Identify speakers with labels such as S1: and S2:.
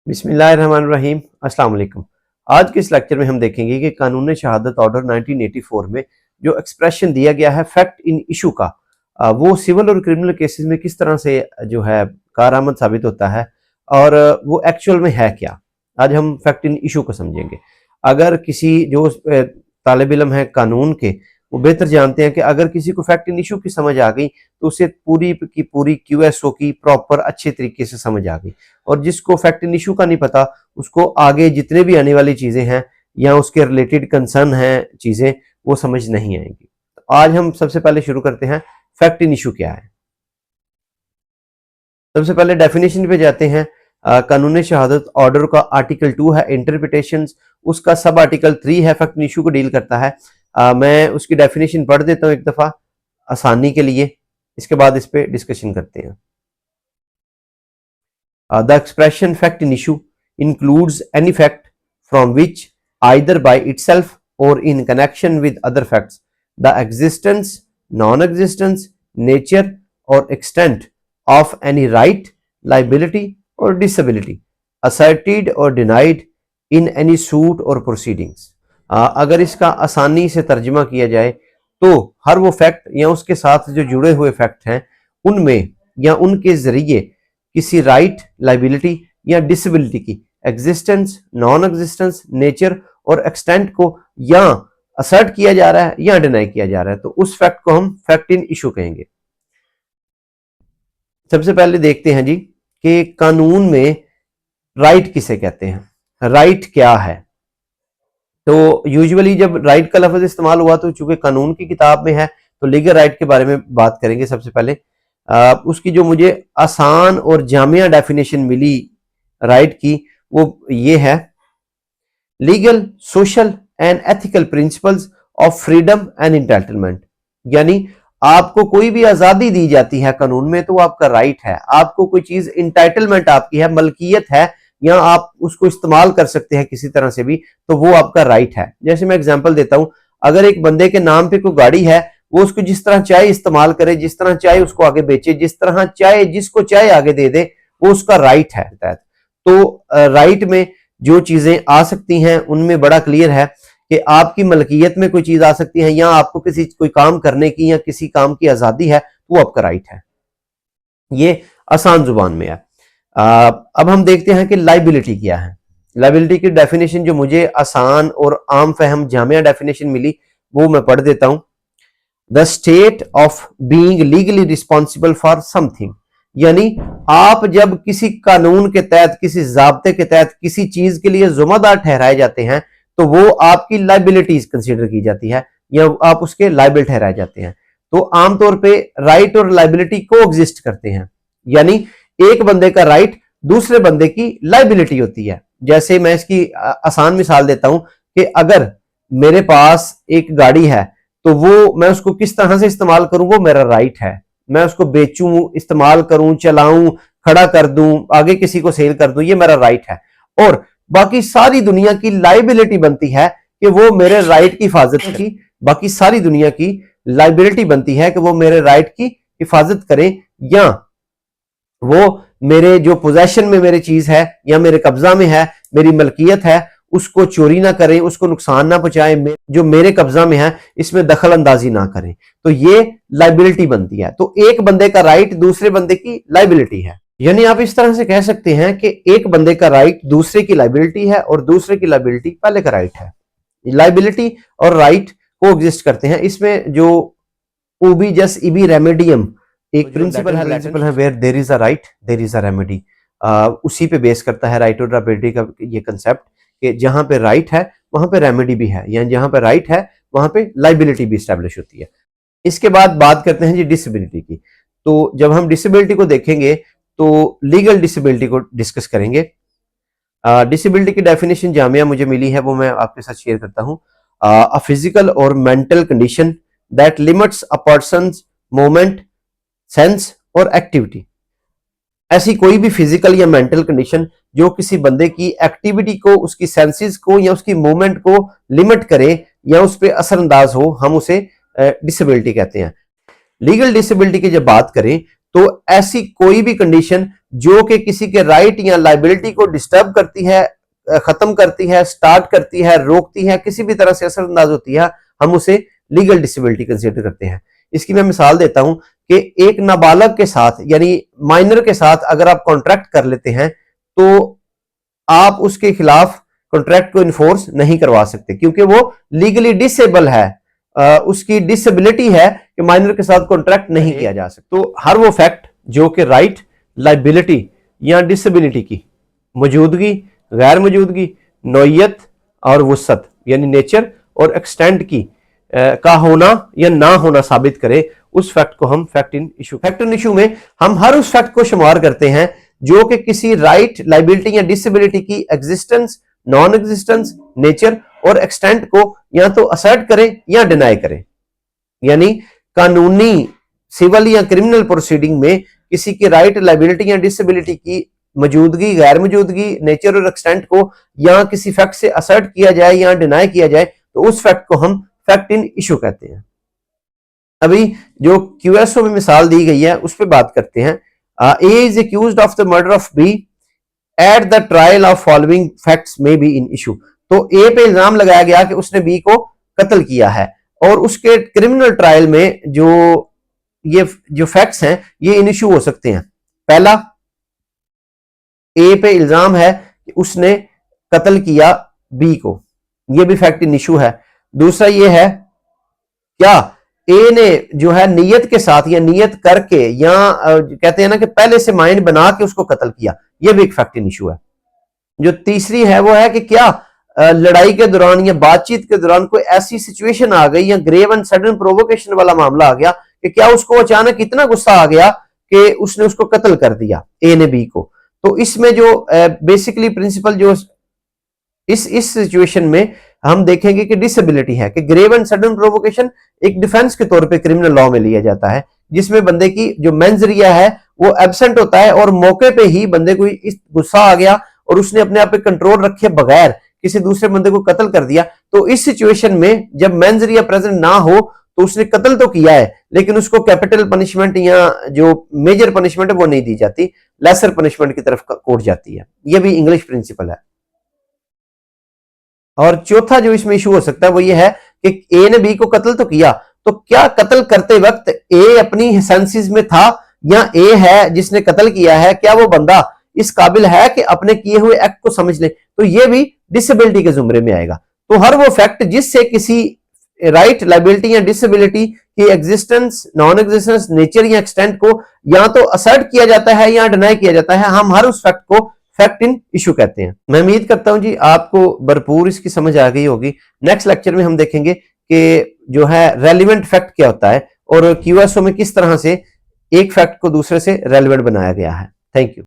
S1: बिस्मिल्लाहिर्रहमानिर्रहीम। अस्सलाम वालेकुम। आज के इस लेक्चर में हम देखेंगे कि कानून शहादत ऑर्डर 1984 में जो एक्सप्रेशन दिया गया है फैक्ट इन इशू का, वो सिविल और क्रिमिनल केसेस में किस तरह से जो है कारआमद साबित होता है और वो एक्चुअल में है क्या। आज हम फैक्ट इन इशू को समझेंगे। अगर किसी जो तालिब इल्म है कानून के, वो बेहतर जानते हैं कि अगर किसी को फैक्ट इन इशू की समझ आ गई तो उसे पूरी की पूरी QSO की प्रॉपर अच्छे तरीके से समझ आ गई, और जिसको फैक्ट इन इशू का नहीं पता उसको आगे जितने भी आने वाली चीजें हैं या उसके रिलेटेड कंसर्न हैं चीजें, वो समझ नहीं आएंगी। तो आज हम सबसे पहले शुरू करते हैं फैक्ट इन इशू क्या है। सबसे पहले डेफिनेशन पे जाते हैं। कानून शहादत ऑर्डर का आर्टिकल 2 है इंटरप्रिटेशंस, उसका सब आर्टिकल 3 है फैक्ट इन इशू को डील करता है। मैं उसकी डेफिनेशन पढ़ देता हूं एक दफा आसानी के लिए, इसके बाद इस पे डिस्कशन करते हैं। The expression fact in issue includes any fact from which, either by itself or in connection with other facts, the existence, non-existence, nature or extent of any right, liability or disability asserted or denied in any suit or proceedings। अगर इसका आसानी से तर्जुमा किया जाए तो हर वो fact या उसके साथ जो जुड़े हुए फैक्ट हैं उनमें या उनके जरिए किसी राइट, लाइबिलिटी या डिसेबिलिटी की एग्जिस्टेंस, नॉन एग्जिस्टेंस, नेचर और एक्सटेंट को या असर्ट किया जा रहा है या डिनाई किया जा रहा है, तो उस फैक्ट को हम फैक्ट इन इशू कहेंगे। सबसे पहले देखते हैं जी कि कानून में राइट किसे कहते हैं, राइट क्या है। तो यूजुअली जब राइट का लफ्ज इस्तेमाल हुआ तो चूंकि कानून की किताब में है तो लीगल राइट के बारे में बात करेंगे। सबसे पहले उसकी जो मुझे आसान और जामिया डेफिनेशन मिली राइट की, वो ये है, legal, social and ethical principles of freedom and entitlement. यानी आपको कोई भी आजादी दी जाती है कानून में तो वो आपका राइट है। आपको कोई चीज इंटाइटलमेंट आपकी है, मलकियत है, या आप उसको इस्तेमाल कर सकते हैं किसी तरह से भी, तो वो आपका राइट है। जैसे मैं एग्जांपल देता हूं, अगर एक बंदे के नाम पे कोई गाड़ी है, वो उसको जिस तरह चाहे इस्तेमाल करे, जिस तरह चाहे उसको आगे बेचे, जिस तरह चाहे जिसको चाहे आगे दे दे, वो उसका राइट है। तो राइट में जो चीजें आ सकती हैं उनमें बड़ा क्लियर है कि आपकी मलकियत में कोई चीज आ सकती है, या आपको किसी कोई काम करने की या किसी काम की आजादी है, तो वो आपका राइट है। ये आसान जुबान में है। अब हम देखते हैं कि लाइबिलिटी क्या है। लाइबिलिटी की डेफिनेशन जो मुझे आसान और आम फहम जामिया डेफिनेशन मिली वो मैं पढ़ देता हूं। The state of being legally responsible for something, यानी आप जब किसी कानून के तहत, किसी जाब्ते के तहत किसी चीज के लिए जिम्मेदार ठहराए जाते हैं तो वो आपकी लाइबिलिटीज कंसीडर की जाती है या आप उसके लाइबल ठहराए जाते हैं। तो आमतौर पे राइट और लाइबिलिटी को एग्जिस्ट करते हैं, यानी एक बंदे का राइट दूसरे बंदे की लाइबिलिटी होती है। जैसे मैं इसकी आसान मिसाल देता हूं कि अगर मेरे पास एक गाड़ी है तो वो मैं उसको किस तरह से इस्तेमाल करूं वो मेरा राइट है। मैं उसको बेचूं, इस्तेमाल करूं, चलाऊं, खड़ा कर दूं, आगे किसी को सेल कर दूं, ये मेरा राइट है। और बाकी सारी दुनिया की लाइबिलिटी बनती है कि वो मेरे राइट की हिफाजत की, बाकी सारी दुनिया की लाइबिलिटी बनती है कि वो मेरे राइट की हिफाजत करें, या वो मेरे जो पोजेशन में मेरी चीज है या मेरे कब्जा में है, मेरी मलकियत है, उसको चोरी ना करें, उसको नुकसान ना पहुंचाएं, जो मेरे कब्जा में है इसमें दखल अंदाजी ना करें। तो ये लाइबिलिटी बनती है। तो एक बंदे का राइट दूसरे बंदे की लाइबिलिटी है। यानी आप इस तरह से कह सकते हैं कि एक बंदे का राइट दूसरे की लाइबिलिटी है और दूसरे की लाइबिलिटी पहले का राइट है। लाइबिलिटी और राइट को एग्जिस्ट करते हैं। इसमें जो उबी जस इबी रेमेडियम एक प्रिंसिपल है where there is a right there is a remedy, उसी पे बेस करता है राइट और लाइबिलिटी का ये कंसेप्ट कि जहां पे राइट है वहां पे रेमेडी भी है, यानी जहां पे राइट है वहां पे लाइबिलिटी भी एस्टैब्लिश होती है। इसके बाद बात करते हैं जी डिसेबिलिटी की। तो जब हम डिसेबिलिटी को देखेंगे तो लीगल डिसेबिलिटी को डिस्कस करेंगे। डिसेबिलिटी की डेफिनेशन जामिया मुझे मिली है, वो मैं आपके साथ शेयर करता हूं। अ फिजिकल और mental condition that limits a persons movement, sense और एक्टिविटी। ऐसी कोई भी फिजिकल या मेंटल कंडीशन जो किसी बंदे की एक्टिविटी को, उसकी सेंसेस को या उसकी मूवमेंट को लिमिट करे या उस पर असरअंदाज हो, हम उसे डिसेबिलिटी कहते हैं। लीगल डिसेबिलिटी की जब बात करें तो ऐसी कोई भी कंडीशन जो कि किसी के राइट या लाइबिलिटी को डिस्टर्ब करती है, खत्म करती है, स्टार्ट करती है, रोकती है, किसी भी तरह से असरअंदाज होती है, हम उसे लीगल डिसेबिलिटी कंसीडर करते हैं। इसकी मैं मिसाल देता हूं कि एक नाबालग के साथ यानी माइनर के साथ अगर आप कॉन्ट्रैक्ट कर लेते हैं तो आप उसके खिलाफ कॉन्ट्रैक्ट को इन्फोर्स नहीं करवा सकते क्योंकि वो लीगली डिसेबल है, उसकी डिसेबिलिटी है कि माइनर के साथ कॉन्ट्रैक्ट नहीं किया जा सकता। तो हर वो फैक्ट जो कि राइट, लाइबिलिटी या डिसेबिलिटी की मौजूदगी, गैर मौजूदगी, नौयत और वुसअत यानी नेचर और एक्सटेंट की का होना या ना होना साबित करे, उस फैक्ट को हम फैक्ट इन इशू में हम हर उस फैक्ट को शुमार करते हैं जो कि किसी राइट, लाइबिलिटी या डिसेबिलिटी की एग्जिस्टेंस, नॉन एग्जिस्टेंस, नेचर और एक्सटेंट को या तो असर्ट करे या डिनाई करे। यानी कानूनी, सिविल या क्रिमिनल प्रोसीडिंग में किसी की राइट, लाइबिलिटी या डिसेबिलिटी की मौजूदगी, गैर मौजूदगी, नेचर और एक्सटेंट को या किसी फैक्ट से असर्ट किया जाए या डिनाई किया जाए तो उस फैक्ट को हम फैक्ट इन इशू कहते हैं। अभी जो क्यूएसओ में मिसाल दी गई है उस पर बात करते हैं। A is accused of the murder of B at the trial of following facts में बी इन इशू। तो ए पे इल्जाम लगाया गया कि उसने बी को कत्ल किया है और उसके क्रिमिनल ट्रायल में ये जो फैक्ट्स हैं ये इन इशू हो सकते हैं। पहला, ए पे इल्जाम है कि उसने कत्ल किया बी को, ये भी फैक्ट इन इशू है। दूसरा ये है क्या ए ने जो है नियत के साथ या नियत करके या कहते हैं ना कि पहले से माइंड बना के उसको कत्ल किया, ये भी एक फैक्ट इन इशू है। जो तीसरी है वो है कि क्या लड़ाई के दौरान या बातचीत के दौरान कोई ऐसी सिचुएशन आ गई या ग्रेव एंड सडन प्रोवोकेशन वाला मामला आ गया कि क्या उसको अचानक इतना गुस्सा आ गया कि उसने उसको कत्ल कर दिया, ए ने बी को। तो इसमें जो बेसिकली प्रिंसिपल जो इस सिचुएशन में हम देखेंगे कि डिसेबिलिटी है कि ग्रेव एंड सडन प्रोवोकेशन एक डिफेंस के तौर पे क्रिमिनल लॉ में लिया जाता है, जिसमें बंदे की जो मेंजरिया है वो एब्सेंट होता है और मौके पे ही बंदे को इस गुस्सा आ गया और उसने अपने आप पे कंट्रोल रखे बगैर किसी दूसरे बंदे को कत्ल कर दिया। तो इस सिचुएशन में जब मेंजरिया प्रेजेंट ना हो तो उसने कत्ल तो किया है लेकिन उसको कैपिटल पनिशमेंट या जो मेजर पनिशमेंट है वो नहीं दी जाती, लेसर पनिशमेंट की तरफ कोर्ट जाती है। ये भी इंग्लिश प्रिंसिपल है। और चौथा जो इसमें इशू हो सकता है वो ये है कि ए ने बी को कत्ल तो किया, तो क्या कत्ल करते वक्त ए अपनी सेंसेस में था या ए है जिसने कत्ल किया है, क्या वो बंदा इस काबिल है कि अपने किए हुए एक्ट को समझ ले, तो ये भी डिसेबिलिटी के जुमरे में आएगा। तो हर वो फैक्ट जिससे किसी राइट, लाइबिलिटी या डिसेबिलिटी की एग्जिस्टेंस, नॉन एग्जिस्टेंस, नेचर या एक्सटेंट को या तो असर्ट किया जाता है या डिनाई किया जाता है, हम हर उस फैक्ट को फैक्ट इन इशू कहते हैं। मैं उम्मीद करता हूं जी आपको भरपूर इसकी समझ आ गई होगी। नेक्स्ट लेक्चर में हम देखेंगे कि जो है रेलिवेंट फैक्ट क्या होता है और क्यूएसओ में किस तरह से एक फैक्ट को दूसरे से रेलिवेंट बनाया गया है। Thank you.